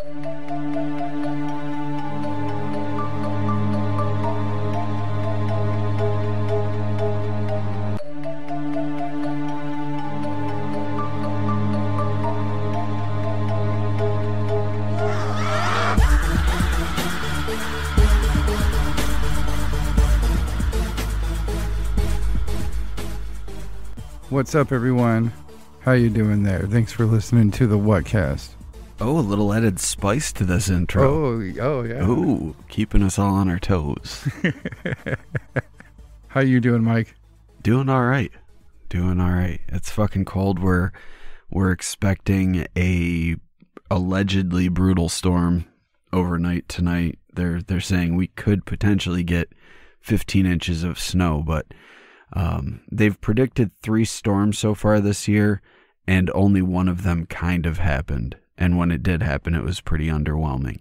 What's up, everyone? How you doing there? Thanks for listening to the Whatcast. Oh, a little added spice to this intro. Oh yeah. Ooh, keeping us all on our toes. How you doing, Mike? Doing all right. It's fucking cold. We're expecting a allegedly brutal storm overnight tonight. They're saying we could potentially get 15 inches of snow, but they've predicted 3 storms so far this year, and only one of them kind of happened. And when it did happen, it was pretty underwhelming.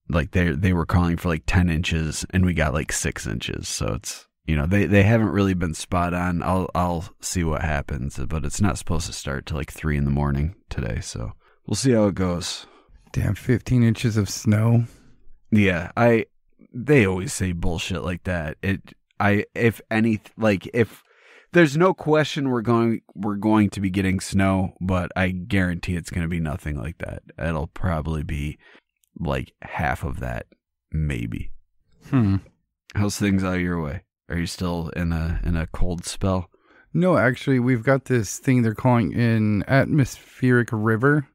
Like they were calling for like 10 inches, and we got like 6 inches. So it's, you know, they haven't really been spot on. I'll see what happens, but it's not supposed to start till like 3 a.m. today. So we'll see how it goes. Damn, 15 inches of snow. Yeah, they always say bullshit like that. If there's no question we're going to be getting snow, but I guarantee it's going to be nothing like that. It'll probably be like half of that, maybe. How's things out your way? Are you still in a cold spell? No, actually, we've got this thing they're calling an atmospheric river.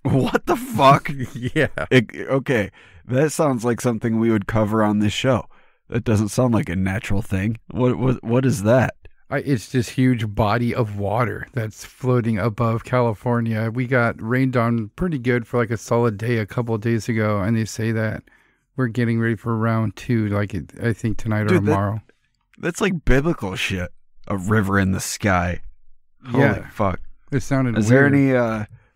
What the fuck? Yeah. Okay, that sounds like something we would cover on this show. That doesn't sound like a natural thing. What is that? It's this huge body of water that's floating above California. We got rained on pretty good for like a solid day a couple of days ago, and they say that we're getting ready for round 2, like I think tonight or tomorrow. That's like biblical shit. A river in the sky. Holy fuck! It sounded Is weird.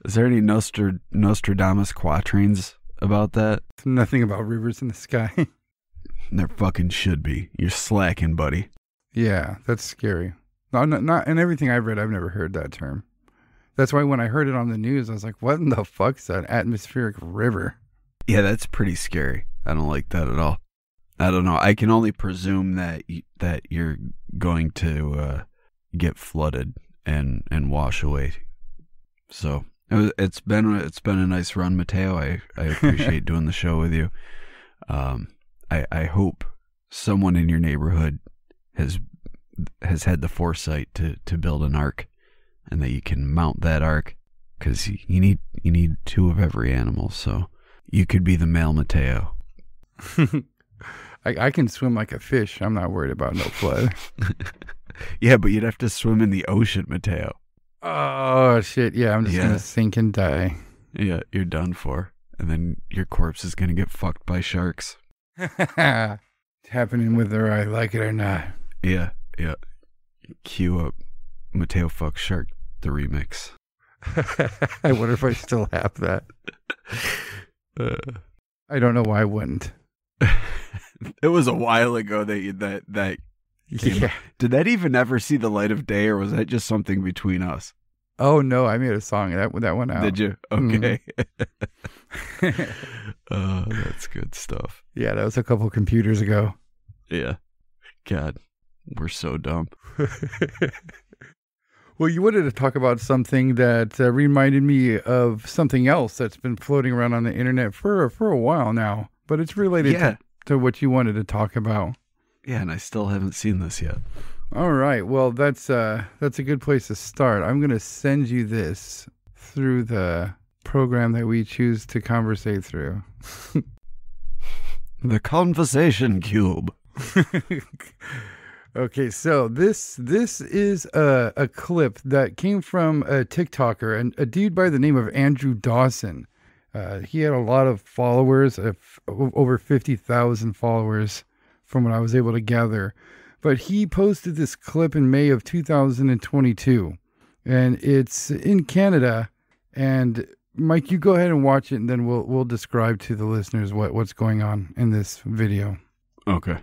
Is there any Nostradamus quatrains about that? Nothing about rivers in the sky. There fucking should be. You're slacking, buddy. Yeah, that's scary. Not and everything I've read, I've never heard that term. That's why when I heard it on the news, I was like, what in the fuck's that atmospheric river? Yeah, that's pretty scary. I don't like that at all. I don't know. I can only presume that you're going to get flooded and wash away. So it's been a nice run, Mateo. I appreciate doing the show with you. I hope someone in your neighborhood has had the foresight to build an ark, and that you can mount that ark, because you need 2 of every animal. So you could be the male Mateo. I can swim like a fish. I'm not worried about no flood. Yeah, but you'd have to swim in the ocean, Mateo. Oh shit! Yeah, I'm just gonna sink and die. Yeah, you're done for, and then your corpse is gonna get fucked by sharks. It's happening whether I like it or not. Yeah. Cue up Mateo Fuck Shark, the remix. I wonder if I still have that. I don't know why I wouldn't. It was a while ago that came. Yeah. Did that even ever see the light of day, or was that just something between us? Oh no, I made a song that went out. Did you? Okay. Oh, that's good stuff. Yeah, that was a couple computers ago. Yeah. God, we're so dumb. Well, you wanted to talk about something that reminded me of something else that's been floating around on the internet for a while now, but it's related to what you wanted to talk about. Yeah, and I still haven't seen this yet. All right. Well, that's a good place to start. I'm going to send you this through the program that we choose to conversate through. The Conversation Cube. Okay, so this is a clip that came from a TikToker, and a dude by the name of Andrew Dawson. He had a lot of followers, over 50,000 followers from what I was able to gather. But he posted this clip in May of 2022, and it's in Canada. And Mike, you go ahead and watch it, and then we'll describe to the listeners what's going on in this video. Okay.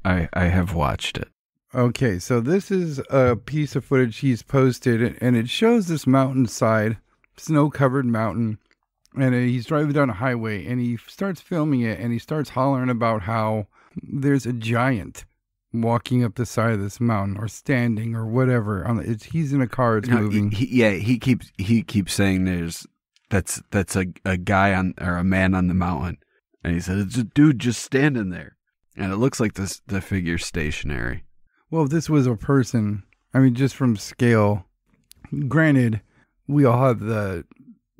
I have watched it. Okay, so this is a piece of footage he's posted, and it shows this mountainside, snow-covered mountain, And he's driving down a highway, and he starts filming it, and he starts hollering about how there's a giant walking up the side of this mountain, or standing, or whatever. He's in a car. It's moving. He keeps saying that's a guy or a man on the mountain, and he said it's a dude just standing there, and it looks like the figure's stationary. Well, if this was a person, I mean, just from scale, granted, we all have the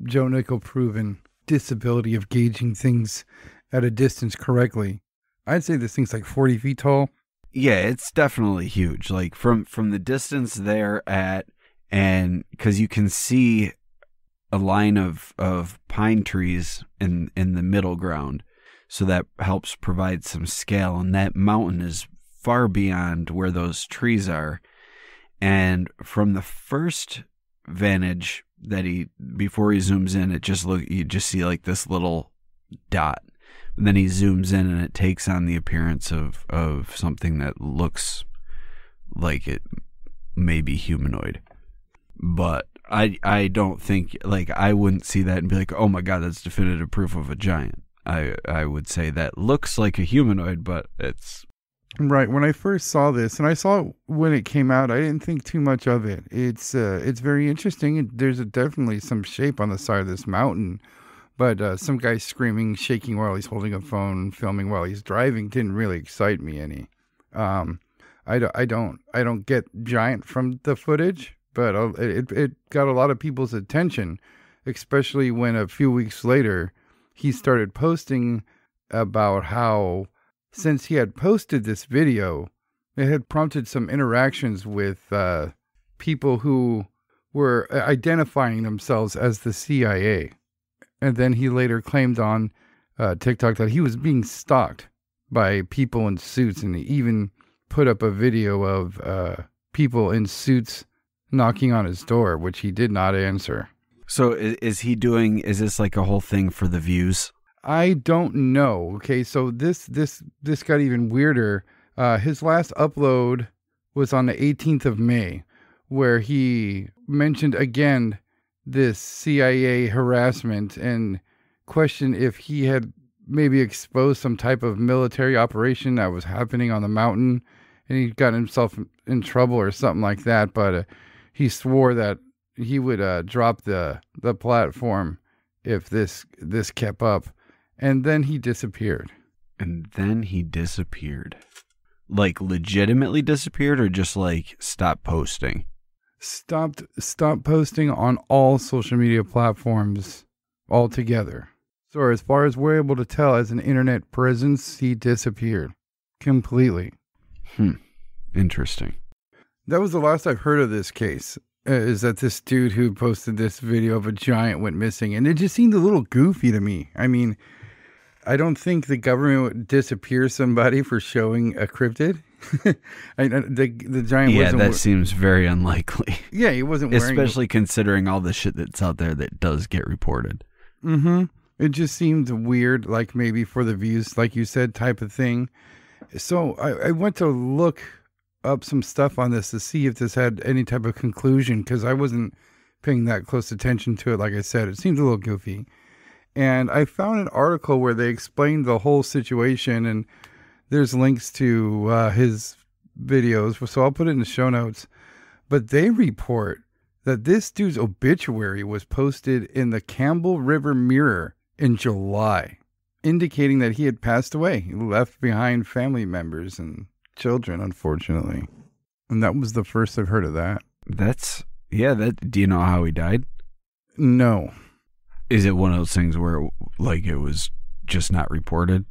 Joe Nickel proven disability of gauging things at a distance correctly. I'd say this thing's like 40 feet tall. Yeah, it's definitely huge. Like from the distance they're at, and because you can see a line of pine trees in the middle ground, so that helps provide some scale. And that mountain is far beyond where those trees are. And from the first vantage before he zooms in, you just see like this little dot. And then he zooms in, and it takes on the appearance of something that looks like it may be humanoid. But I don't think, like, I wouldn't see that and be like, oh my God, that's definitive proof of a giant. I would say that looks like a humanoid, but it's... Right. When I first saw this, and I saw it when it came out, I didn't think too much of it. It's very interesting. There's definitely some shape on the side of this mountain. But some guy screaming, shaking while he's holding a phone, filming while he's driving didn't really excite me any. I don't get giant from the footage, but it got a lot of people's attention, especially when a few weeks later he started posting about how, since he had posted this video, it had prompted some interactions with people who were identifying themselves as the CIA. And then he later claimed on TikTok that he was being stalked by people in suits, and he even put up a video of people in suits knocking on his door, which he did not answer. So is this like a whole thing for the views? I don't know. Okay, so this got even weirder. His last upload was on the 18th of May, where he mentioned again this CIA harassment and questioned if he had maybe exposed some type of military operation that was happening on the mountain, and he got himself in trouble or something like that. But he swore that he would drop the platform if this kept up. And then he disappeared. Like legitimately disappeared, or just like stopped posting? Stopped posting on all social media platforms altogether. So as far as we're able to tell, as an internet presence, he disappeared completely. Interesting. That was the last I've heard of this case, is that this dude who posted this video of a giant went missing. And it just seemed a little goofy to me. I mean, I don't think the government would disappear somebody for showing a cryptid. The giant wasn't... Yeah, that seems very unlikely. Yeah, he wasn't wearing... Especially considering all the shit that's out there that does get reported. Mm-hmm. It just seemed weird, like maybe for the views, like you said, type of thing. So I went to look up some stuff on this to see if this had any type of conclusion, because I wasn't paying that close attention to it. Like I said, it seemed a little goofy. And I found an article where they explained the whole situation, and there's links to his videos, so I'll put it in the show notes. But they report that this dude's obituary was posted in the Campbell River Mirror in July, indicating that he had passed away. He left behind family members and children, unfortunately. And that was the first I've heard of that. Do you know how he died? No. Is it one of those things where like it was just not reported?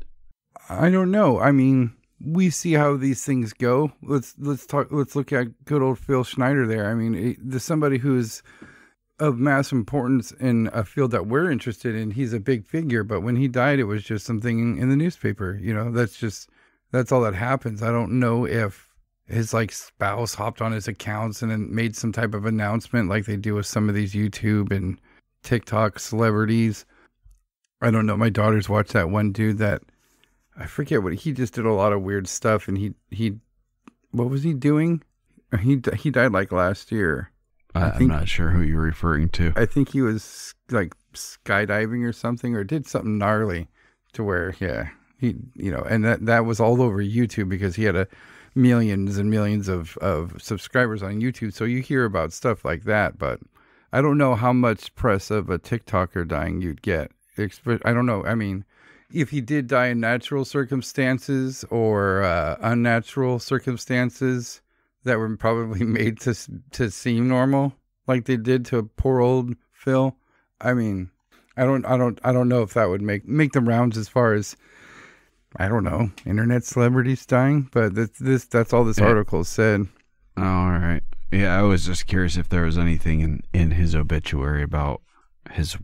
I don't know. I mean, we see how these things go. Let's look at good old Phil Schneider there. I mean, there's somebody who's of mass importance in a field that we're interested in. He's a big figure, but when he died, it was just something in the newspaper. You know, that's all that happens. I don't know if his like spouse hopped on his accounts and then made some type of announcement like they do with some of these YouTube and TikTok celebrities. I don't know. My daughters watched that one dude that, I forget what he just did, a lot of weird stuff, and he what was he doing? He died like last year. I'm not sure who you're referring to. I think he was like skydiving or something, or did something gnarly to where, yeah, he, and that was all over YouTube because he had millions and millions of subscribers on YouTube. So you hear about stuff like that, but I don't know how much press of a TikToker dying you'd get. I don't know. I mean, if he did die in natural circumstances or unnatural circumstances that were probably made to seem normal, like they did to poor old Phil. I mean, I don't know if that would make the rounds as far as, I don't know, internet celebrities dying, but that's all this article said. Oh, all right. Yeah, I was just curious if there was anything in his obituary about his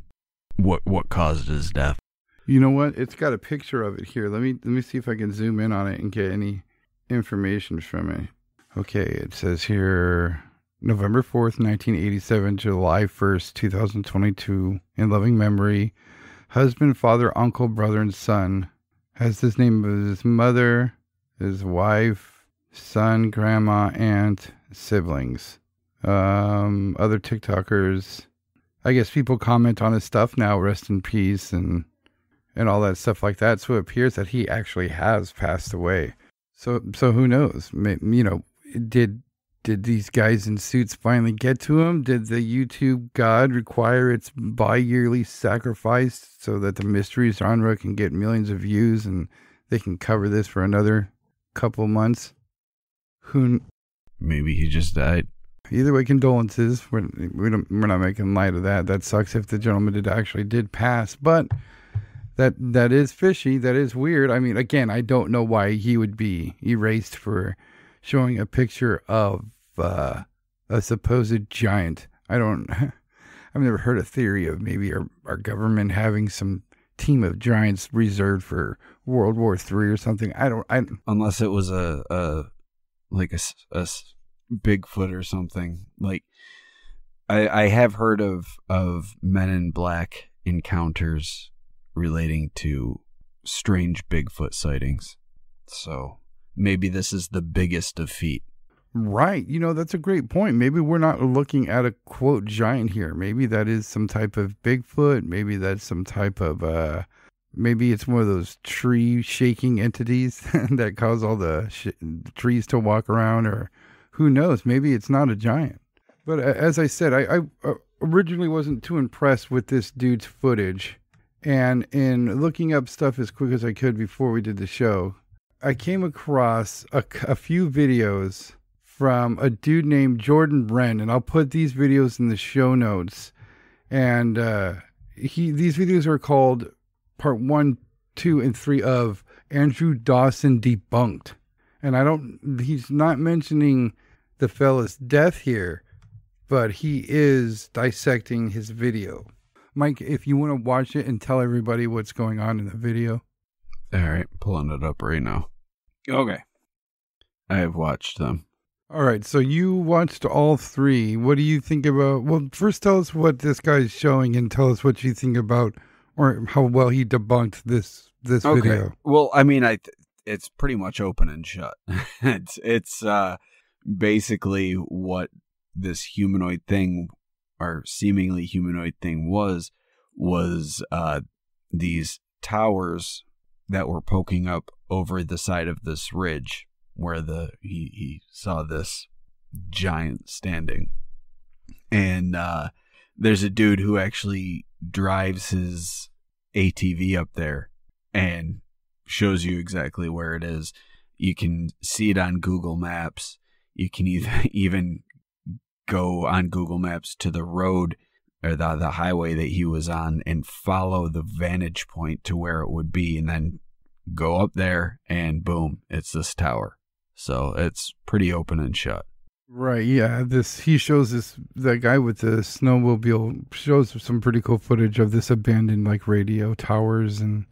what caused his death. You know what? It's got a picture of it here. Let me see if I can zoom in on it and get any information from it. Okay, it says here November 4th, 1987, July 1st, 2022, in loving memory, husband, father, uncle, brother, and son. Has this name of his mother, his wife, son, grandma, aunt, siblings. Other TikTokers. I guess people comment on his stuff now, rest in peace, and all that stuff like that. So it appears that he actually has passed away. So who knows? Did these guys in suits finally get to him? Did the YouTube God require its bi-yearly sacrifice so that the mystery genre can get millions of views and they can cover this for another couple months? Maybe he just died. Either way, condolences. We're not making light of that. That sucks if the gentleman did pass, but that is fishy. That is weird. I mean, again, I don't know why he would be erased for showing a picture of a supposed giant. I've never heard a theory of maybe our government having some team of giants reserved for World War III or something. Unless it was a Bigfoot or something. Like I have heard of Men in Black encounters relating to strange Bigfoot sightings. So maybe this is the biggest of feat. Right. That's a great point. Maybe we're not looking at a quote giant here. Maybe that is some type of Bigfoot. Maybe that's some type of, maybe it's one of those tree shaking entities that cause all the trees to walk around, or who knows? Maybe it's not a giant. But as I said, I originally wasn't too impressed with this dude's footage. And in looking up stuff as quick as I could before we did the show, I came across a few videos from a dude named Jordan Wren, and I'll put these videos in the show notes. And these videos are called Part 1, 2, and 3 of Andrew Dawson Debunked. And he's not mentioning the fella's death here, but he is dissecting his video. Mike, if you want to watch it and tell everybody what's going on in the video. All right, pulling it up right now. Okay. I have watched them. All right, so you watched all 3. What do you think about... Well, first tell us what this guy's showing and tell us what you think about, or how well he debunked this okay. video. Well, I mean, it's pretty much open and shut. It's basically what this humanoid thing, or seemingly humanoid thing, was these towers that were poking up over the side of this ridge where he saw this giant standing. And there's a dude who actually drives his ATV up there and shows you exactly where it is. You can see it on Google Maps. You can even go on Google Maps to the road or the highway that he was on and follow the vantage point to where it would be, and then go up there and boom, it's this tower. So it's pretty open and shut. Right, yeah. He shows that guy with the snowmobile shows some pretty cool footage of this abandoned radio towers and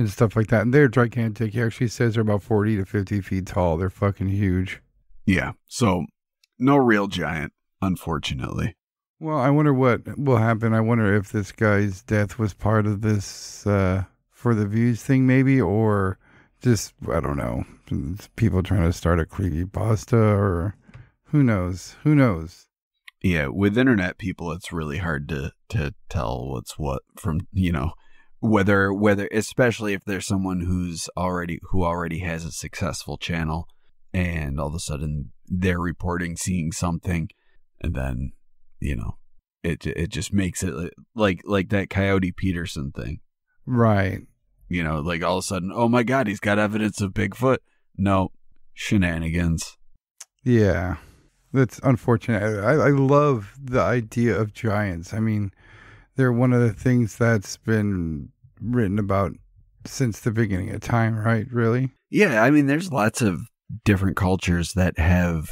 stuff like that. And they're gigantic. He actually says they're about 40 to 50 feet tall. They're fucking huge. Yeah. So no real giant, unfortunately. Well, I wonder what will happen. I wonder if this guy's death was part of this for the views thing, maybe, or just, I don't know, people trying to start a creepypasta, or who knows? Yeah, with internet people, it's really hard to tell what's what from, whether especially if there's someone who already has a successful channel, and all of a sudden they're reporting seeing something, and then it just makes it like that Coyote Peterson thing, Right. like all of a sudden, oh my God, he's got evidence of Bigfoot. No, shenanigans. Yeah. That's unfortunate. I love the idea of giants. I mean, they're one of the things that's been written about since the beginning of time, right? Really? Yeah, I mean, there's lots of different cultures that have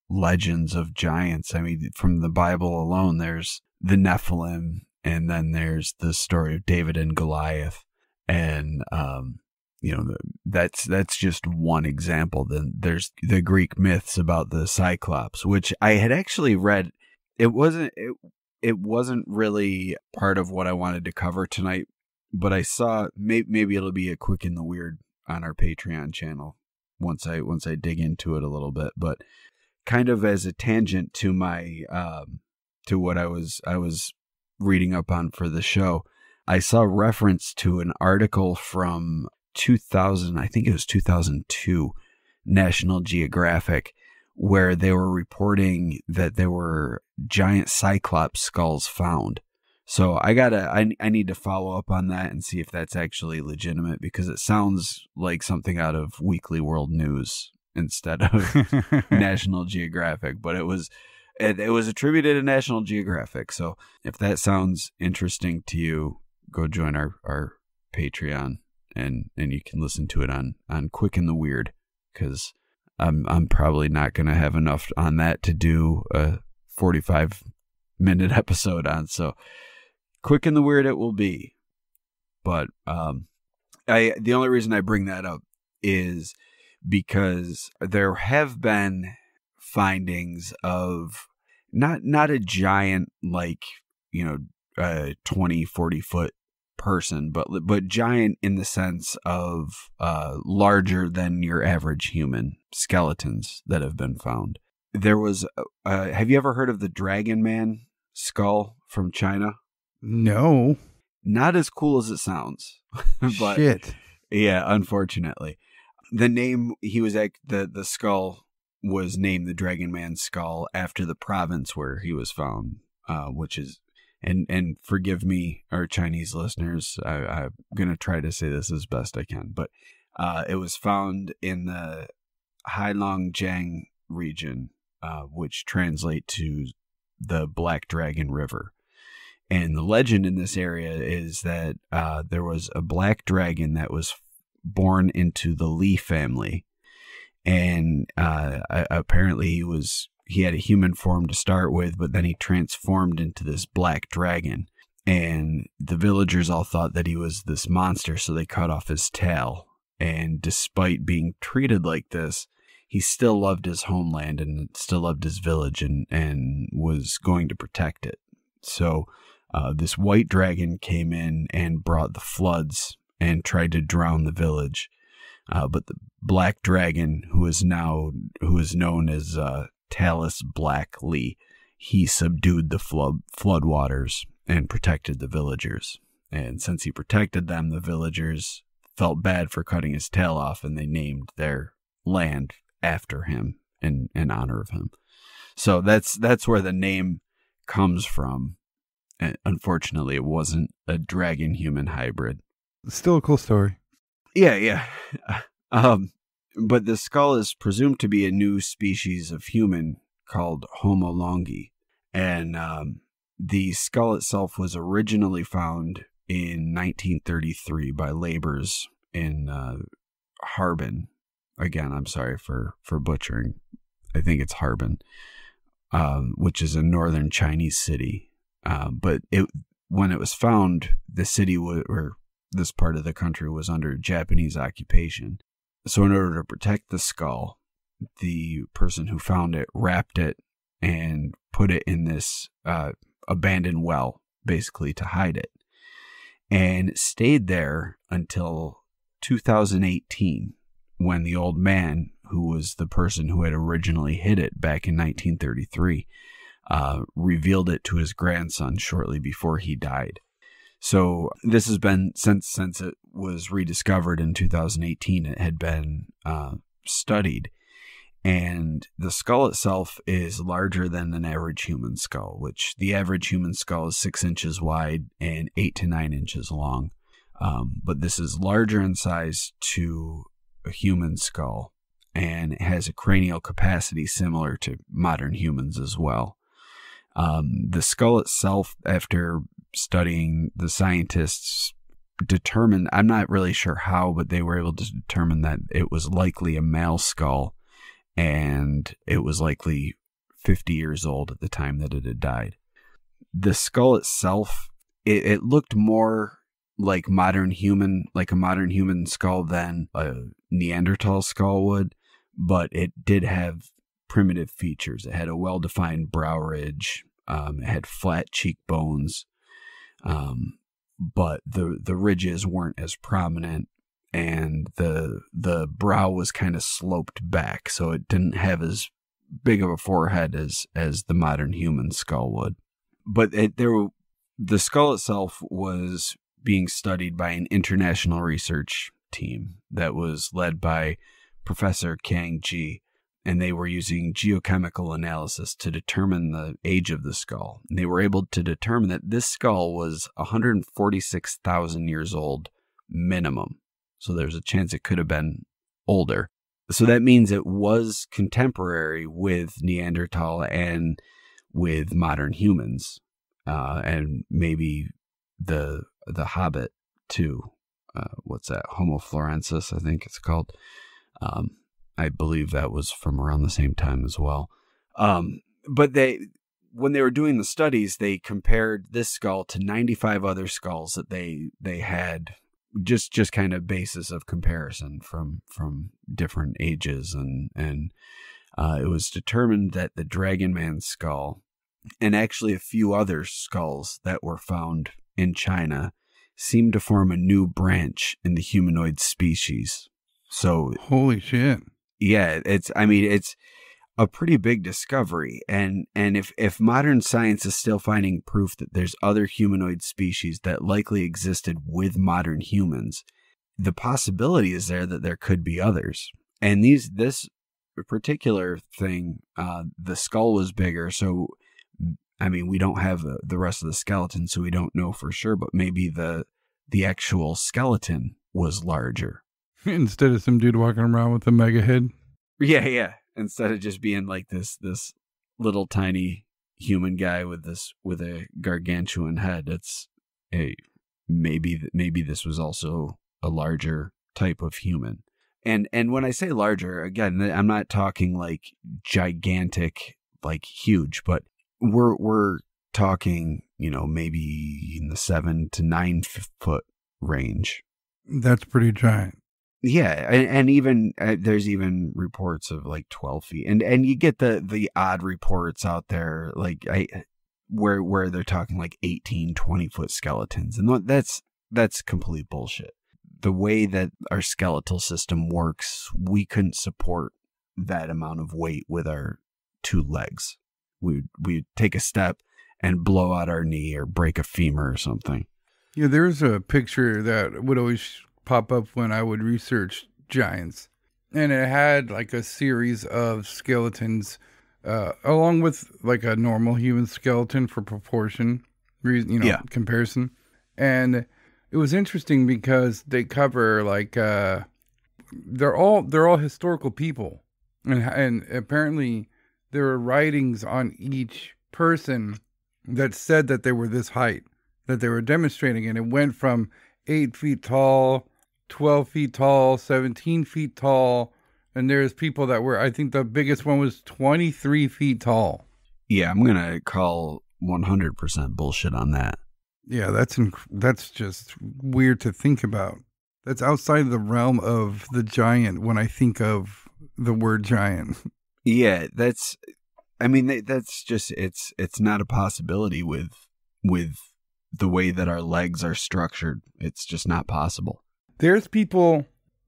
legends of giants. I mean, from the Bible alone, there's the Nephilim, and then there's the story of David and Goliath, and that's just one example. Then there's the Greek myths about the Cyclops, which I had actually read. It wasn't really part of what I wanted to cover tonight, but I saw maybe it'll be a quick in the weird on our Patreon channel once I dig into it a little bit. But kind of as a tangent to my to what I was reading up on for the show, I saw reference to an article from 2000, I think it was 2002, National Geographic, where they were reporting that there were giant Cyclops skulls found. So I need to follow up on that and see if that's actually legitimate, because it sounds like something out of Weekly World News instead of National Geographic, but it was attributed to National Geographic. So if that sounds interesting to you, go join our Patreon, and you can listen to it on Quick and the Weird, because I'm probably not going to have enough on that to do a 45-minute episode on. So Quick and the Weird it will be. But the only reason I bring that up is because there have been findings of not a giant, like, 20, 40 foot person, but giant in the sense of larger than your average human skeletons that have been found. There was have you ever heard of the Dragon Man skull from China? No. Not as cool as it sounds. But Shit. Yeah, unfortunately. The name the skull was named the Dragon Man skull after the province where he was found, which is, and forgive me, our Chinese listeners, I'm going to try to say this as best I can, but it was found in the Heilongjiang region, which translate to the Black Dragon River. And the legend in this area is that there was a black dragon that was born into the Li family. And apparently he had a human form to start with, but then he transformed into this black dragon. And the villagers all thought that he was this monster, so they cut off his tail. And despite being treated like this, he still loved his homeland and still loved his village, and was going to protect it. So this white dragon came in and brought the floods and tried to drown the village. But the black dragon, who is known as Talus Black Lee, he subdued the flood waters and protected the villagers. And since he protected them, the villagers felt bad for cutting his tail off, and they named their land after him in honor of him. So that's where the name comes from. And unfortunately, it wasn't a dragon-human hybrid. Still a cool story. Yeah. But the skull is presumed to be a new species of human called Homo longi. And the skull itself was originally found in 1933 by laborers in Harbin. Again, I'm sorry for butchering. I think it's Harbin, which is a northern Chinese city. But when it was found, the city or this part of the country was under Japanese occupation. So in order to protect the skull, the person who found it wrapped it and put it in this abandoned well, basically to hide it. And it stayed there until 2018, when the old man, who was the person who had originally hid it back in 1933, revealed it to his grandson shortly before he died. So this has been, since it was rediscovered in 2018, it had been studied. And the skull itself is larger than an average human skull, which the average human skull is 6 inches wide and 8 to 9 inches long. But this is larger in size to a human skull, and it has a cranial capacity similar to modern humans as well. The skull itself, after studying, the scientists determined, I'm not really sure how, but they were able to determine that it was likely a male skull, and it was likely 50 years old at the time that it had died. The skull itself, it looked more like a modern human skull than a Neanderthal skull would, but it did have primitive features. It had a well-defined brow ridge. It had flat cheekbones, but the ridges weren't as prominent, and the brow was kind of sloped back, so it didn't have as big of a forehead as the modern human skull would. But the skull itself was being studied by an international research team that was led by Professor Kang Ji, and they were using geochemical analysis to determine the age of the skull. And they were able to determine that this skull was 146,000 years old minimum. So there's a chance it could have been older. So that means it was contemporary with Neanderthal and with modern humans, and maybe the Hobbit too. What's that? Homo florensis, I think it's called. I believe that was from around the same time as well. But when they were doing the studies, they compared this skull to 95 other skulls that they had, just kind of basis of comparison from different ages, and it was determined that the Dragon Man skull, and actually a few other skulls that were found in China, seemed to form a new branch in the humanoid species. So holy shit. Yeah, it's a pretty big discovery, and if modern science is still finding proof that there's other humanoid species that likely existed with modern humans, the possibility is there that there could be others. And this particular thing, the skull was bigger, so we don't have the rest of the skeleton, so we don't know for sure, but maybe the actual skeleton was larger. Instead of some dude walking around with a mega head. Yeah. Instead of just being like this little tiny human guy with a gargantuan head, it's maybe this was also a larger type of human. And when I say larger, again, I'm not talking like gigantic, like huge, but we're talking, maybe in the 7 to 9 foot range. That's pretty giant. Yeah, and even there's even reports of like 12 feet, and you get the odd reports out there, like where they're talking like 18, 20 foot skeletons, and that's complete bullshit. The way that our skeletal system works, we couldn't support that amount of weight with our 2 legs. We'd take a step and blow out our knee or break a femur or something. Yeah, there's a picture that would always pop up when I would research giants, and it had like a series of skeletons along with like a normal human skeleton for proportion, comparison. And it was interesting because they cover like they're all historical people, and apparently there were writings on each person that said that they were this height, that they were demonstrating, and it went from 8 feet tall, 12 feet tall, 17 feet tall, and there's people that were, I think the biggest one was 23 feet tall. Yeah, I'm going to call 100% bullshit on that. Yeah, that's just weird to think about. That's outside of the realm of the giant when I think of the word giant. Yeah, that's just, it's not a possibility with the way that our legs are structured. It's just not possible. There's people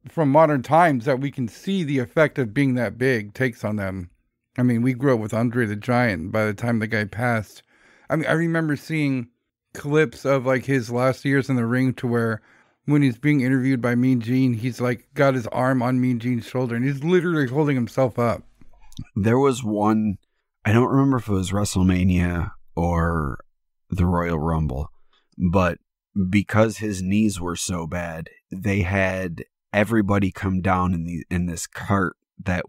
from modern times that we can see the effect of being that big takes on them. I mean, we grew up with Andre the Giant. By the time the guy passed, I mean, I remember seeing clips of like his last years in the ring to where when he's being interviewed by Mean Gene, he's like got his arm on Mean Gene's shoulder and he's literally holding himself up. There was one, I don't remember if it was WrestleMania or the Royal Rumble, but because his knees were so bad, they had everybody come down in this cart that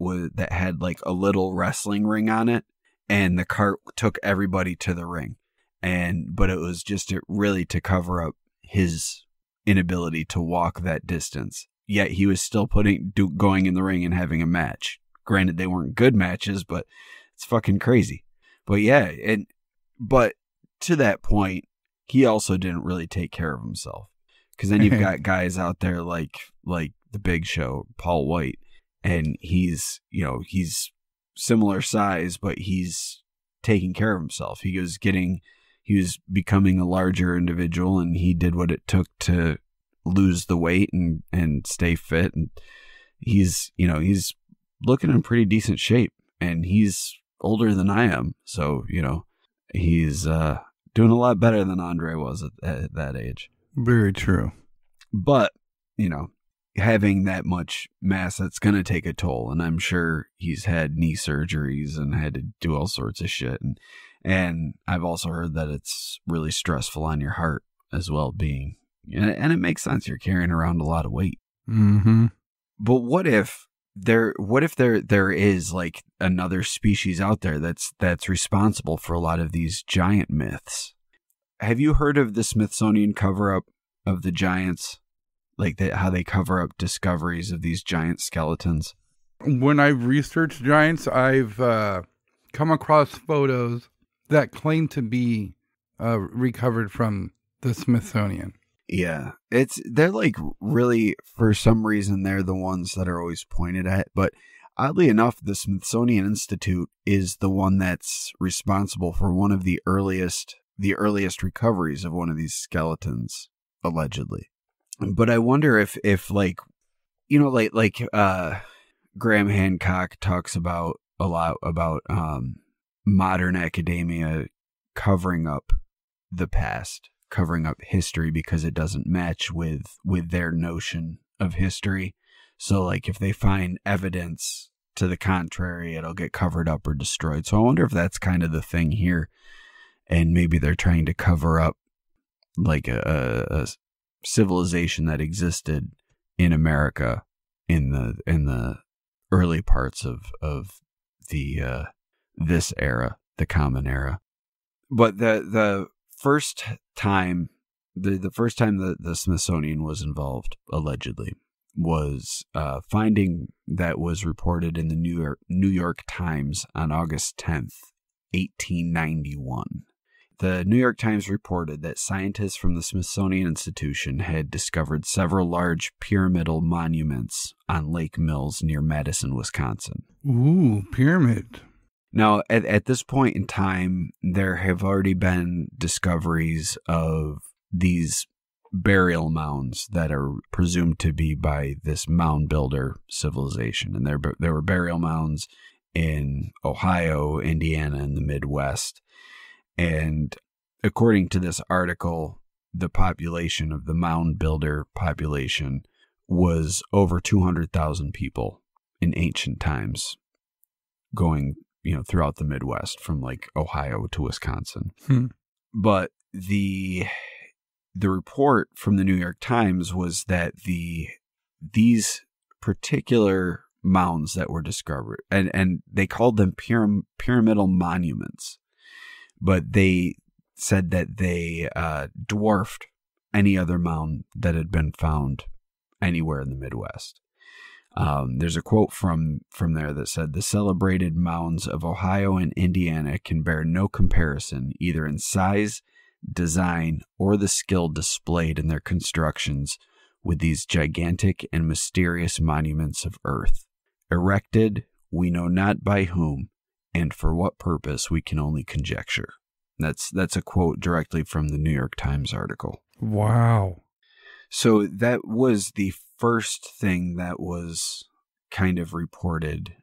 had like a little wrestling ring on it, and the cart took everybody to the ring. But it was just really to cover up his inability to walk that distance. Yet he was still going in the ring and having a match. Granted, they weren't good matches, but it's fucking crazy. But yeah, but to that point, he also didn't really take care of himself. Because then you've got guys out there like the Big Show, Paul White, and he's similar size, but he's taking care of himself. He was becoming a larger individual, and he did what it took to lose the weight and stay fit. And he's looking in pretty decent shape, and he's older than I am. So, he's doing a lot better than Andre was at that age. Very true. But, having that much mass, that's going to take a toll. And I'm sure he's had knee surgeries and had to do all sorts of shit. And I've also heard that it's really stressful on your heart as well, and it makes sense. You're carrying around a lot of weight. Mm-hmm. But what if there is like another species out there that's responsible for a lot of these giant myths? Have you heard of the Smithsonian cover-up of the giants? Like how they cover up discoveries of these giant skeletons? When I've researched giants, I've come across photos that claim to be recovered from the Smithsonian. Yeah, they're like really, for some reason, they're the ones that are always pointed at. But oddly enough, the Smithsonian Institute is the one that's responsible for one of the earliest recoveries of one of these skeletons, allegedly. But I wonder if Graham Hancock talks about a lot about modern academia covering up the past, covering up history because it doesn't match with their notion of history. So like if they find evidence to the contrary, it'll get covered up or destroyed. So I wonder if that's kind of the thing here. And maybe they're trying to cover up like a civilization that existed in America in the early parts of the this era, the Common Era. But the first time the Smithsonian was involved, allegedly, was finding that was reported in the New York Times on August 10th, 1891. The New York Times reported that scientists from the Smithsonian Institution had discovered several large pyramidal monuments on Lake Mills near Madison, Wisconsin. Ooh, pyramid. Now, at this point in time, there have already been discoveries of these burial mounds that are presumed to be by this mound builder civilization. And there were burial mounds in Ohio, Indiana, and the Midwest. And according to this article, the population of the mound builder population was over 200,000 people in ancient times, going throughout the Midwest from like Ohio to Wisconsin. But the report from the New York Times was that these particular mounds that were discovered, and they called them pyramidal monuments, but they said that they dwarfed any other mound that had been found anywhere in the Midwest. There's a quote from there that said, "The celebrated mounds of Ohio and Indiana can bear no comparison, either in size, design, or the skill displayed in their constructions with these gigantic and mysterious monuments of earth. Erected, we know not by whom, and for what purpose we can only conjecture." That's a quote directly from the New York Times article. Wow. So that was the first thing that was kind of reported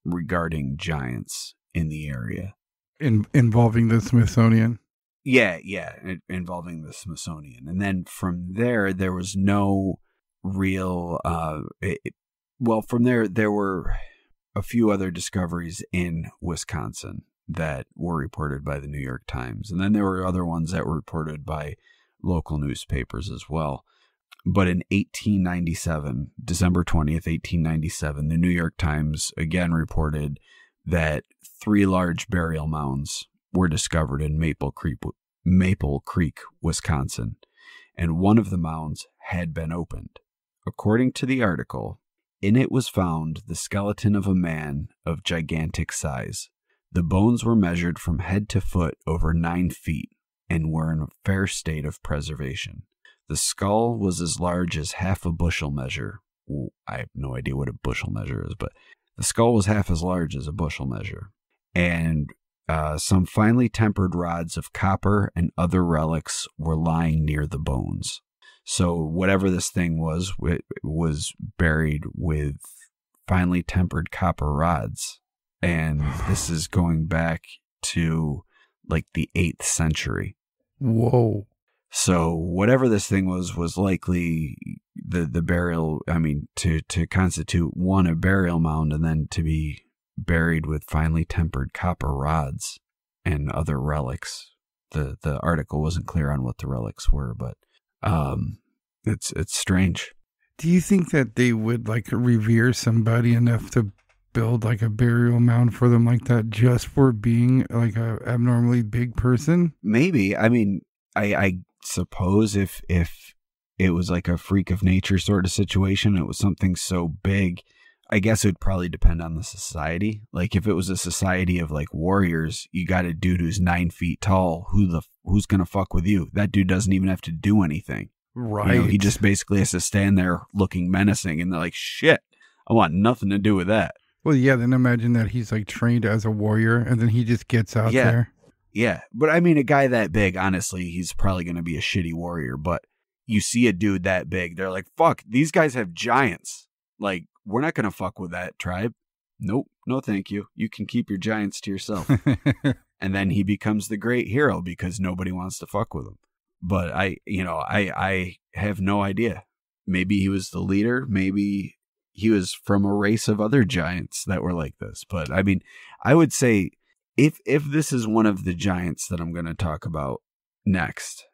regarding giants in the area. Involving the Smithsonian. Yeah, involving the Smithsonian. And then from there was no real... from there were a few other discoveries in Wisconsin that were reported by the New York Times. And then there were other ones that were reported by local newspapers as well. But in 1897, December 20th, 1897, the New York Times again reported that 3 large burial mounds were discovered in Maple Creek, Wisconsin, and one of the mounds had been opened. According to the article, in it was found the skeleton of a man of gigantic size. The bones were measured from head to foot over 9 feet and were in a fair state of preservation. The skull was as large as half a bushel measure. Ooh, I have no idea what a bushel measure is, but the skull was half as large as a bushel measure. And some finely tempered rods of copper and other relics were lying near the bones. So whatever this thing was, it was buried with finely tempered copper rods. And this is going back to like the 8th century. Whoa. So whatever this thing was likely the burial, to constitute one, a burial mound, and then to be buried with finely tempered copper rods and other relics. The article wasn't clear on what the relics were, but it's strange. Do you think that they would like revere somebody enough to build like a burial mound for them like that just for being like a abnormally big person? Maybe. I suppose if it was like a freak of nature sort of situation, it was something so big, I guess it would probably depend on the society. Like if it was a society of like warriors, you got a dude who's 9 feet tall. Who's gonna fuck with you? That dude doesn't even have to do anything. Right. He just basically has to stand there looking menacing, and they're like, shit, I want nothing to do with that. Well, yeah, then imagine that he's like trained as a warrior and then he just gets out there. Yeah, but a guy that big, honestly, he's probably going to be a shitty warrior. But you see a dude that big, they're like, fuck, these guys have giants. Like, we're not going to fuck with that tribe. Nope, no thank you. You can keep your giants to yourself. And then he becomes the great hero because nobody wants to fuck with him. But I have no idea. Maybe he was the leader. Maybe he was from a race of other giants that were like this. But I would say, If this is one of the giants that I'm going to talk about next,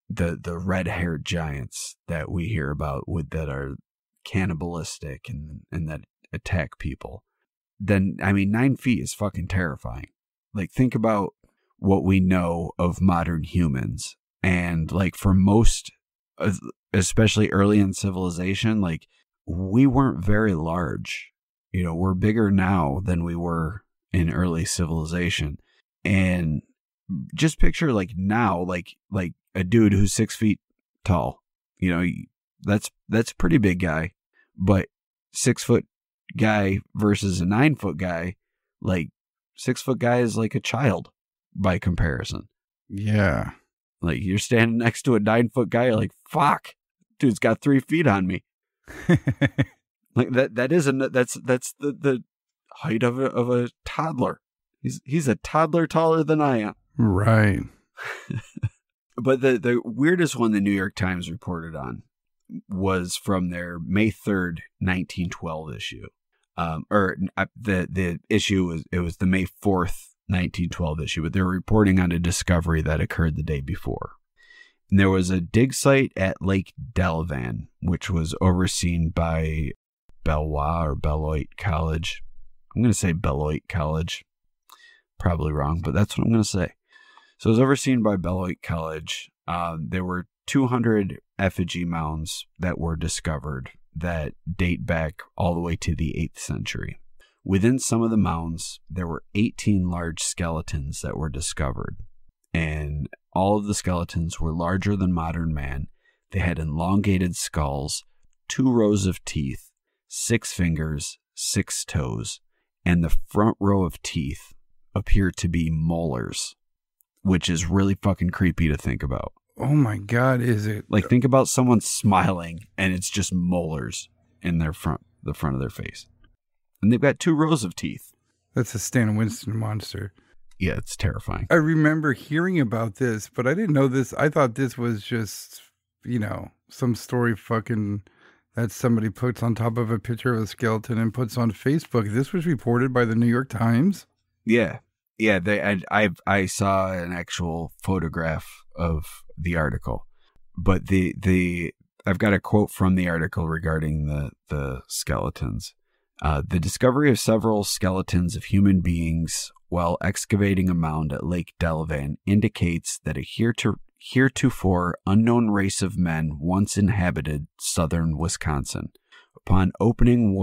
the red-haired giants that we hear about that are cannibalistic and that attack people, then 9 feet is fucking terrifying. Like think about what we know of modern humans, and like for most, especially early in civilization, like we weren't very large. We're bigger now than we were in early civilization. And just picture like now, like a dude who's 6 feet tall, that's a pretty big guy, but 6 foot guy versus a 9 foot guy, like 6 foot guy is like a child by comparison. Yeah. Like you're standing next to a 9 foot guy, you're like, fuck, dude's got 3 feet on me. Like that's the height of a toddler. He's a toddler taller than I am. Right. But the weirdest one the New York Times reported on was from their May 3rd, 1912 issue. The issue was the May 4th, 1912 issue, but they were reporting on a discovery that occurred the day before. And there was a dig site at Lake Delavan, which was overseen by Beloit College. I'm going to say Beloit College. Probably wrong, but that's what I'm going to say. So it was overseen by Beloit College. There were 200 effigy mounds that were discovered that date back all the way to the 8th century. Within some of the mounds, there were 18 large skeletons that were discovered. And all of the skeletons were larger than modern man. They had elongated skulls, 2 rows of teeth, 6 fingers, 6 toes, and the front row of teeth appear to be molars, which is really fucking creepy to think about. Oh my God, is it? Like think about someone smiling and it's just molars in the front of their face. And they've got 2 rows of teeth. That's a Stan Winston monster. Yeah, it's terrifying. I remember hearing about this, but I didn't know this. I thought this was just, some story fucking that somebody puts on top of a picture of a skeleton and puts on Facebook. This was reported by the New York Times. Yeah. Yeah, I saw an actual photograph of the article. But I've got a quote from the article regarding the skeletons. The discovery of several skeletons of human beings while excavating a mound at Lake Delavan indicates that a heretofore unknown race of men once inhabited southern Wisconsin. Upon opening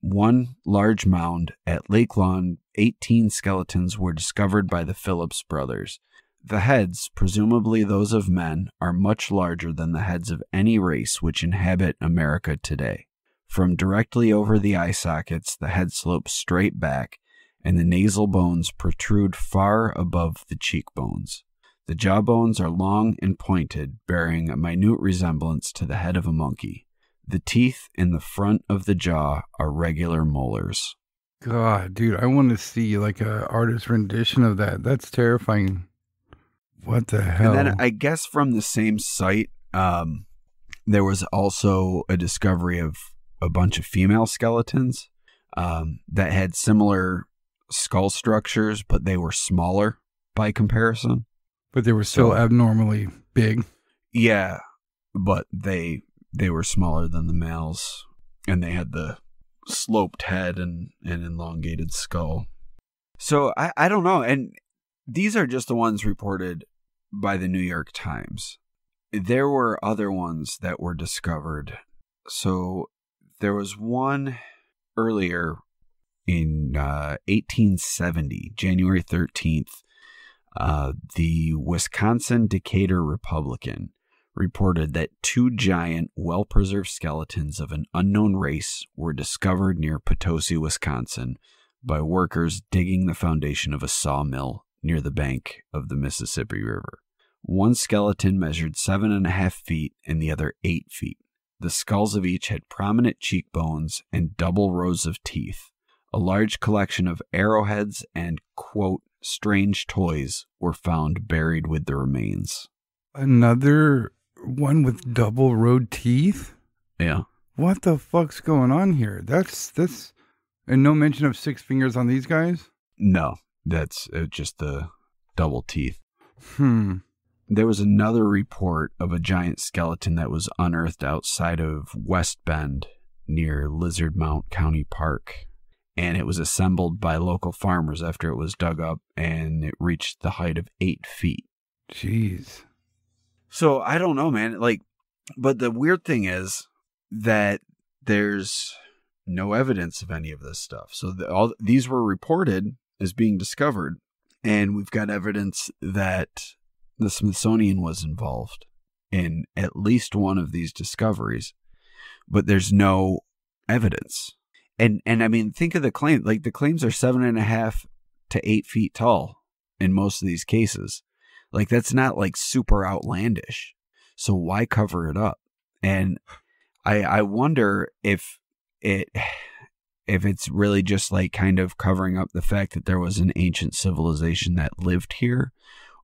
one large mound at Lake Lawn, 18 skeletons were discovered by the Phillips brothers. The heads, presumably those of men, are much larger than the heads of any race which inhabit America today. From directly over the eye sockets, the head slopes straight back, and the nasal bones protrude far above the cheekbones. The jawbones are long and pointed, bearing a minute resemblance to the head of a monkey. The teeth in the front of the jaw are regular molars. God, dude, I want to see like a artist rendition of that. That's terrifying. What the hell? And then I guess from the same site, there was also a discovery of a bunch of female skeletons that had similar skull structures, but they were smaller by comparison. But they were still abnormally big. Yeah, but they were smaller than the males, and they had the sloped head and an elongated skull. So I don't know, and these are just the ones reported by the New York Times. There were other ones that were discovered. So there was one earlier in 1870, January 13th. The Wisconsin Decatur Republican reported that 2 giant, well-preserved skeletons of an unknown race were discovered near Potosi, Wisconsin, by workers digging the foundation of a sawmill near the bank of the Mississippi River. One skeleton measured 7.5 feet and the other 8 feet. The skulls of each had prominent cheekbones and double rows of teeth. A large collection of arrowheads and, quote, strange toys were found buried with the remains. Another one with double rowed teeth? Yeah. What the fuck's going on here? That's and no mention of 6 fingers on these guys? No, that's just the double teeth. There was another report of a giant skeleton that was unearthed outside of West Bend near Lizard Mount County Park. And it was assembled by local farmers after it was dug up, and it reached the height of 8 feet. Jeez. So I don't know, man. But the weird thing is that there's no evidence of any of this stuff. So all these were reported as being discovered, and we've got evidence that the Smithsonian was involved in at least one of these discoveries, but there's no evidence. And I mean, think of the claim. Like, the claims are 7.5 to 8 feet tall in most of these cases. Like, that's not like super outlandish. So why cover it up? And I wonder if it's really just like kind of covering up the fact that there was an ancient civilization that lived here,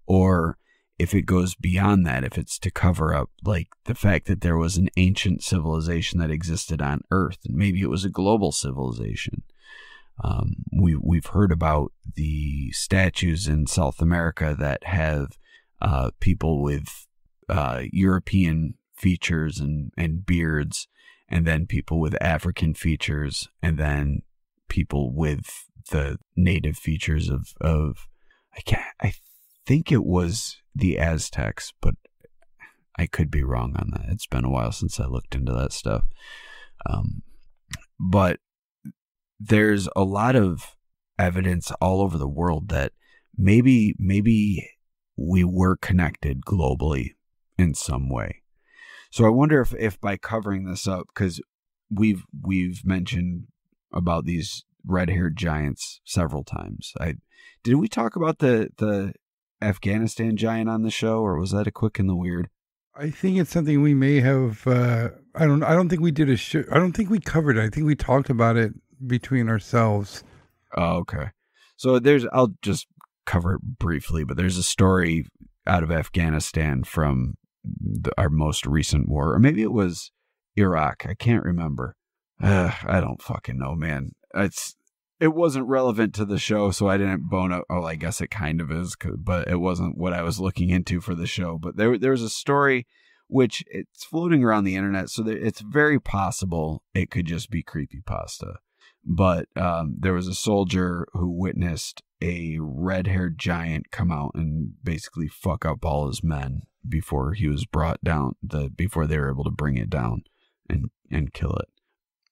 or if it goes beyond that, if it's to cover up like the fact that there was an ancient civilization that existed on Earth, and maybe it was a global civilization. We've heard about the statues in South America that have people with European features and beards, and then people with African features, and then people with the native features of I think it was the Aztecs, but I could be wrong on that. It's been a while since I looked into that stuff. But there's a lot of evidence all over the world that maybe we were connected globally in some way. So I wonder if by covering this up, because we've mentioned about these red-haired giants several times. Did we talk about the Afghanistan giant on the show, or was that a quick in the weird? I think it's something we may have. I don't think we did a show. I don't think we covered it. I think we talked about it between ourselves. Oh, okay. So I'll just cover it briefly, but there's a story out of Afghanistan from our most recent war, or maybe it was Iraq. I can't remember. I don't fucking know, man. It wasn't relevant to the show, so I didn't bone up. Oh, I guess it kind of is, but it wasn't what I was looking into for the show. But there was a story which it's floating around the internet, so it's very possible it could just be creepypasta. But there was a soldier who witnessed a red-haired giant come out and basically fuck up all his men before he was brought down, before they were able to bring it down and kill it.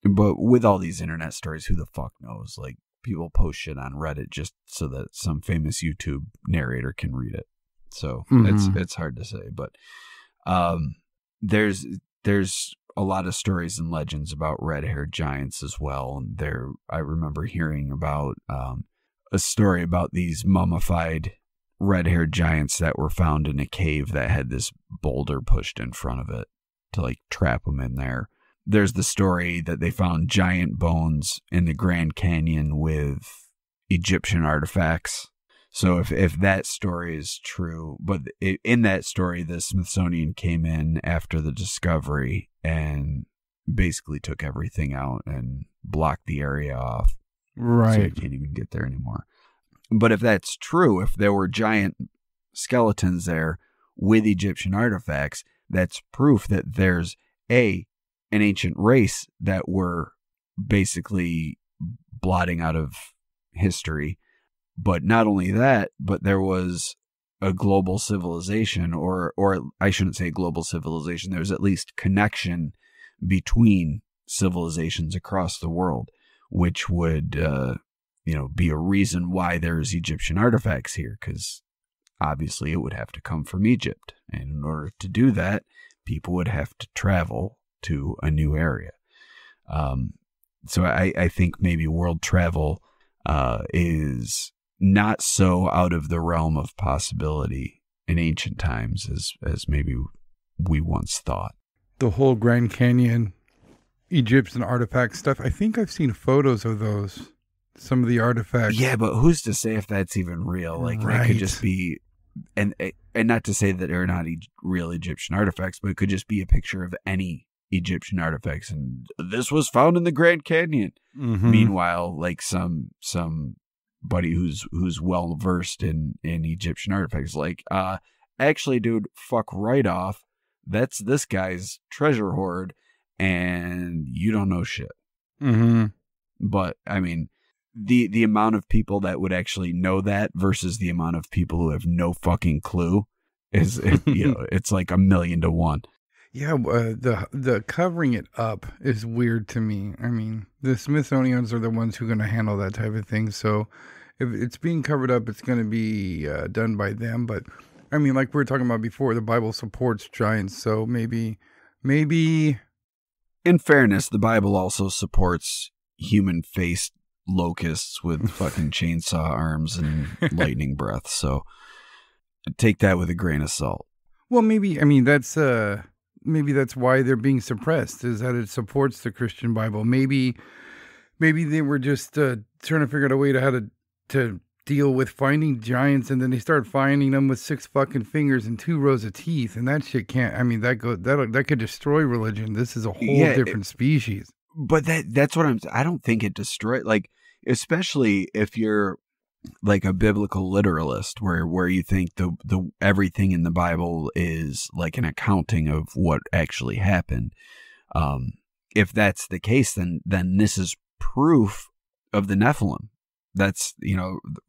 But with all these internet stories, who the fuck knows? Like, people post shit on Reddit just so that some famous YouTube narrator can read it. So it's hard to say. But there's a lot of stories and legends about red-haired giants as well. And I remember hearing about a story about these mummified red-haired giants that were found in a cave that had this boulder pushed in front of it to like trap them in there. There's the story that they found giant bones in the Grand Canyon with Egyptian artifacts. So if that story is true, but in that story, the Smithsonian came in after the discovery and basically took everything out and blocked the area off. Right. So you can't even get there anymore. But if that's true, if there were giant skeletons there with Egyptian artifacts, that's proof that there's an ancient race that were basically blotting out of history. But not only that, but there was a global civilization, or I shouldn't say global civilization. There's at least connection between civilizations across the world, which would, be a reason why there's Egyptian artifacts here, because obviously it would have to come from Egypt. And in order to do that, people would have to travel to a new area. So I think maybe world travel is not so out of the realm of possibility in ancient times as maybe we once thought. The whole Grand Canyon Egyptian artifact stuff, I think I've seen photos of those. Some of the artifacts. Yeah, but who's to say if that's even real? Like, right. That could just be, and not to say that they're not real Egyptian artifacts, but it could just be a picture of any Egyptian artifacts, and this was found in the Grand Canyon. Mm-hmm. Meanwhile, like somebody who's well versed in Egyptian artifacts, like, actually, dude, fuck right off. That's this guy's treasure hoard, and you don't know shit. Mm-hmm. But I mean, the amount of people that would actually know that versus the amount of people who have no fucking clue is, it's like 1,000,000 to 1. Yeah, the covering it up is weird to me. I mean, the Smithsonians are the ones who are going to handle that type of thing. So if it's being covered up, it's going to be done by them. But I mean, like we were talking about before, the Bible supports giants. So maybe. In fairness, the Bible also supports human-faced locusts with fucking chainsaw arms and lightning breath. So take that with a grain of salt. Well, maybe that's why they're being suppressed, is that it supports the Christian Bible. Maybe they were just trying to figure out a way to how to deal with finding giants, and then they start finding them with 6 fucking fingers and 2 rows of teeth, and that shit can't. I mean, that could destroy religion. This is a whole different species. But that's what I don't think it destroyed. Like, especially if you're like a biblical literalist, where you think the everything in the Bible is like an accounting of what actually happened. If that's the case, then this is proof of the Nephilim. That's,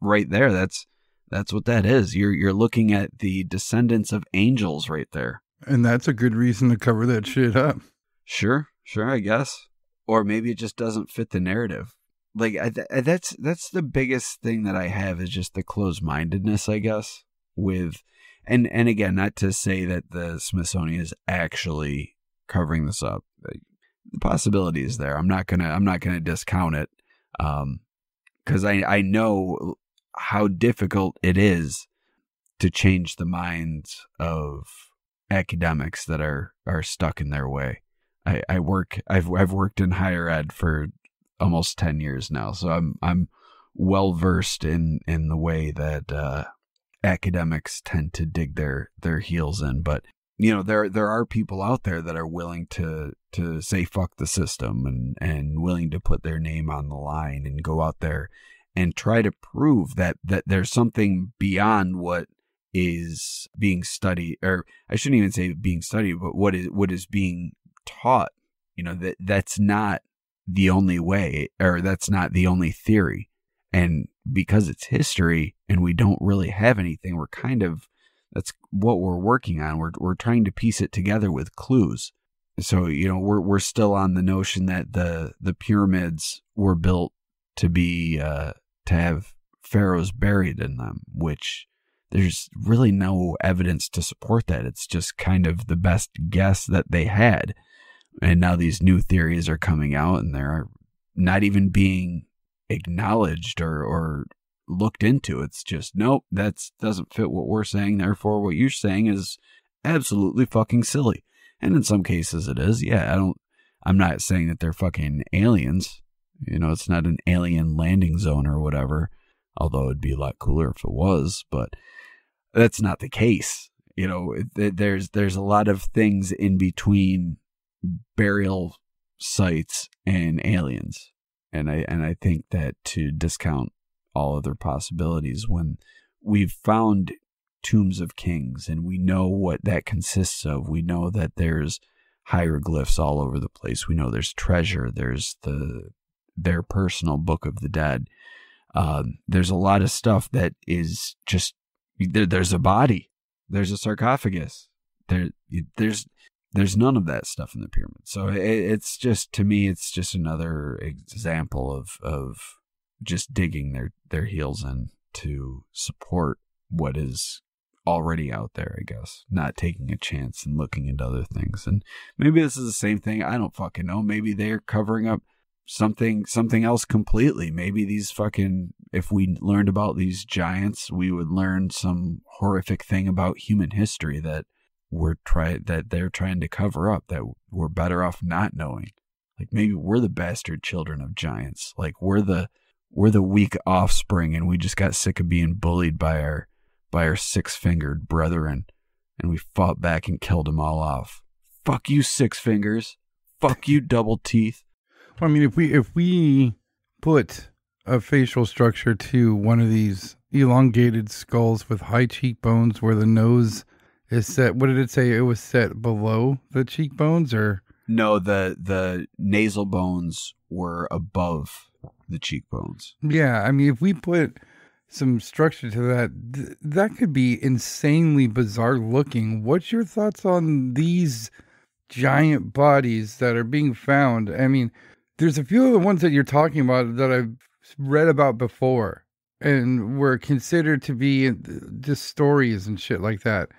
right there. That's what that is. You're looking at the descendants of angels right there. And that's a good reason to cover that shit up. Sure, I guess. Or maybe it just doesn't fit the narrative. Like, that's the biggest thing that I have, is just the closed-mindedness, I guess, with, and again, not to say that the Smithsonian is actually covering this up. The possibility is there. I'm not gonna discount it, because I know how difficult it is to change the minds of academics that are stuck in their way. I've worked in higher ed for almost 10 years now. So I'm well versed in the way that academics tend to dig their heels in. But there are people out there that are willing to say fuck the system and willing to put their name on the line and go out there and try to prove that there's something beyond what is being studied, or I shouldn't even say being studied, but what is being taught. That's not the only way, or that's not the only theory. And because it's history and we don't really have anything, that's what we're working on. We're trying to piece it together with clues. So, we're still on the notion that the pyramids were built to be, to have pharaohs buried in them, which there's really no evidence to support that. It's just kind of the best guess that they had. And now these new theories are coming out and they're not even being acknowledged or looked into. It's just, nope, that doesn't fit what we're saying. Therefore, what you're saying is absolutely fucking silly. And in some cases it is. Yeah, I'm not saying that they're fucking aliens. It's not an alien landing zone or whatever, although it'd be a lot cooler if it was, but that's not the case. There's a lot of things in between burial sites and aliens. And I think that to discount all other possibilities, when we've found tombs of kings and we know what that consists of, we know that there's hieroglyphs all over the place. We know there's treasure. There's their personal Book of the Dead. There's a lot of stuff that is just, there's a body, there's a sarcophagus, there's none of that stuff in the pyramid. So it's just, to me, it's just another example of just digging their heels in to support what is already out there, I guess, not taking a chance and looking into other things. And maybe this is the same thing. I don't fucking know. Maybe they're covering up something else completely. Maybe if we learned about these giants, we would learn some horrific thing about human history that they're trying to cover up, that we're better off not knowing. Like, maybe we're the bastard children of giants. Like, we're the weak offspring, and we just got sick of being bullied by our six-fingered brethren, and we fought back and killed them all off. Fuck you, six fingers. Fuck you, double teeth. Well, I mean, if we put a facial structure to one of these elongated skulls with high cheekbones where the nose is set, what did it say? It was set below the cheekbones, or? No, the nasal bones were above the cheekbones. Yeah, I mean, if we put some structure to that, that could be insanely bizarre looking. What's your thoughts on these giant bodies that are being found? I mean, there's a few of the ones that you're talking about that I've read about before and were considered to be just stories and shit like that.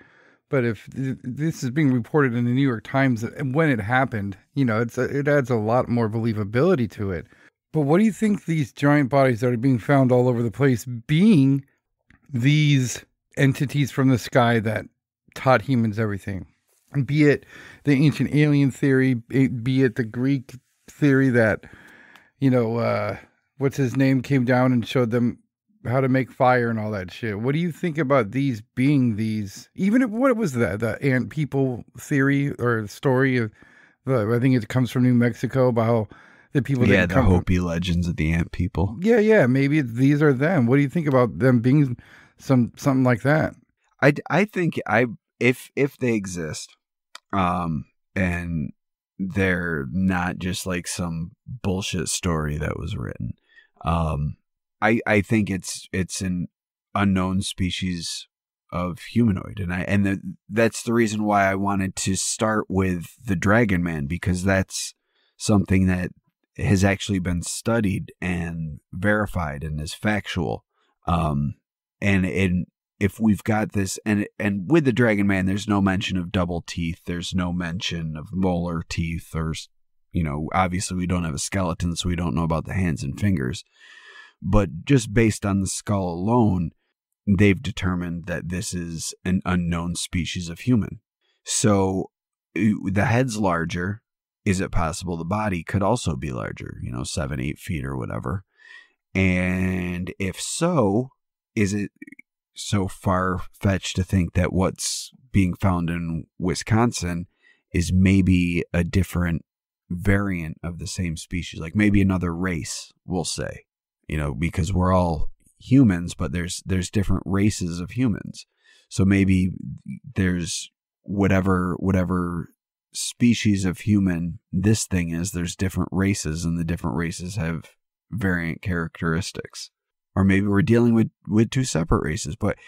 But if this is being reported in the New York Times when it happened, it adds a lot more believability to it. But what do you think these giant bodies that are being found all over the place, being these entities from the sky that taught humans everything? Be it the ancient alien theory, be it the Greek theory that, what's his name came down and showed them how to make fire and all that shit. What do you think about these being these, what was that, the ant people theory or story of, I think it comes from New Mexico, about how the people the Hopi legends of the ant people. Yeah, maybe these are them. What do you think about them being something like that? I think if they exist, and they're not just like some bullshit story that was written, I think it's an unknown species of humanoid, and that's the reason why I wanted to start with the Dragon Man, because that's something that has actually been studied and verified and is factual. And if we've got this, and with the Dragon Man, there's no mention of double teeth. There's no mention of molar teeth, or, obviously we don't have a skeleton, so we don't know about the hands and fingers. But just based on the skull alone, they've determined that this is an unknown species of human. So the head's larger, is it possible the body could also be larger, 7, 8 feet or whatever? And if so, is it so far-fetched to think that what's being found in Wisconsin is maybe a different variant of the same species, like maybe another race, we'll say, because we're all humans, but there's different races of humans. So maybe there's whatever species of human this thing is, there's different races, and the different races have variant characteristics. Or maybe we're dealing with two separate races. But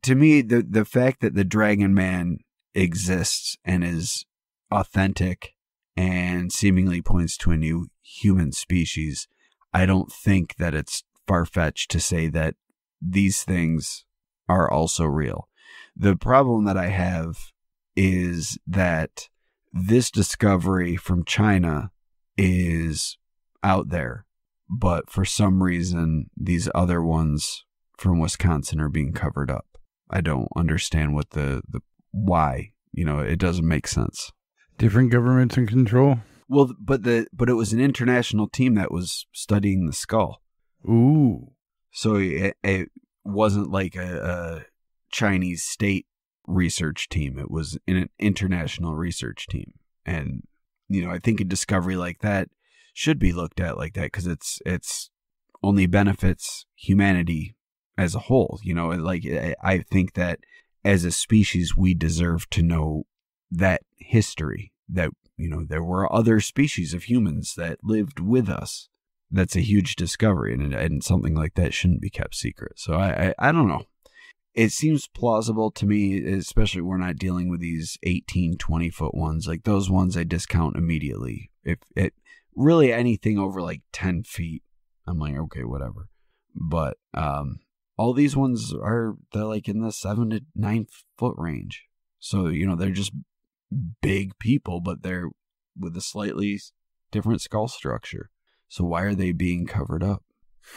to me, the fact that the Dragon Man exists and is authentic and seemingly points to a new human species, I don't think that it's far-fetched to say that these things are also real. The problem that I have is that this discovery from China is out there, but for some reason, these other ones from Wisconsin are being covered up. I don't understand what the why. It doesn't make sense. Different governments in control. Well, but it was an international team that was studying the skull. Ooh. So it wasn't like a Chinese state research team. It was an international research team. And, I think a discovery like that should be looked at like that, because it's only benefits humanity as a whole. I think that as a species, we deserve to know that history, that, there were other species of humans that lived with us. That's a huge discovery, and something like that shouldn't be kept secret. So I don't know. It seems plausible to me, especially we're not dealing with these 18, 20-foot ones. Like those ones I discount immediately. If it really anything over like 10 feet, I'm like, okay, whatever. But all these ones they're like in the 7 to 9 foot range. So, they're just big people, but they're with a slightly different skull structure. So why are they being covered up?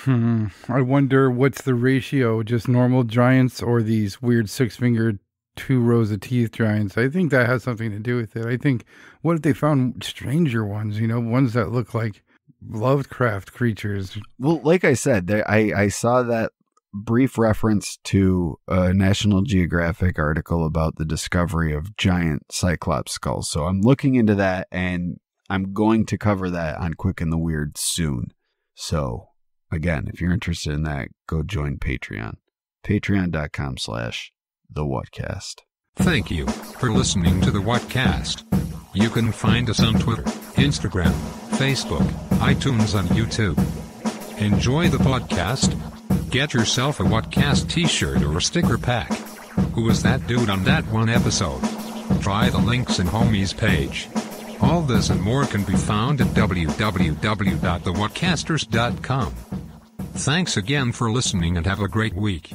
I wonder what's the ratio, just normal giants or these weird 6-fingered 2 rows of teeth giants? I think that has something to do with it. I think, what if they found stranger ones, ones that look like Lovecraft creatures? Well, like I said, I saw that brief reference to a National Geographic article about the discovery of giant cyclops skulls. So I'm looking into that, and I'm going to cover that on Quick and the Weird soon. So again, if you're interested in that, go join Patreon. Patreon.com/TheWhatCast. Thank you for listening to The Whatcast. You can find us on Twitter, Instagram, Facebook, iTunes, and YouTube. Enjoy the podcast. Get yourself a Whatcast t-shirt or a sticker pack. Who was that dude on that one episode? Try the links in Homie's page. All this and more can be found at www.thewhatcasters.com. Thanks again for listening, and have a great week.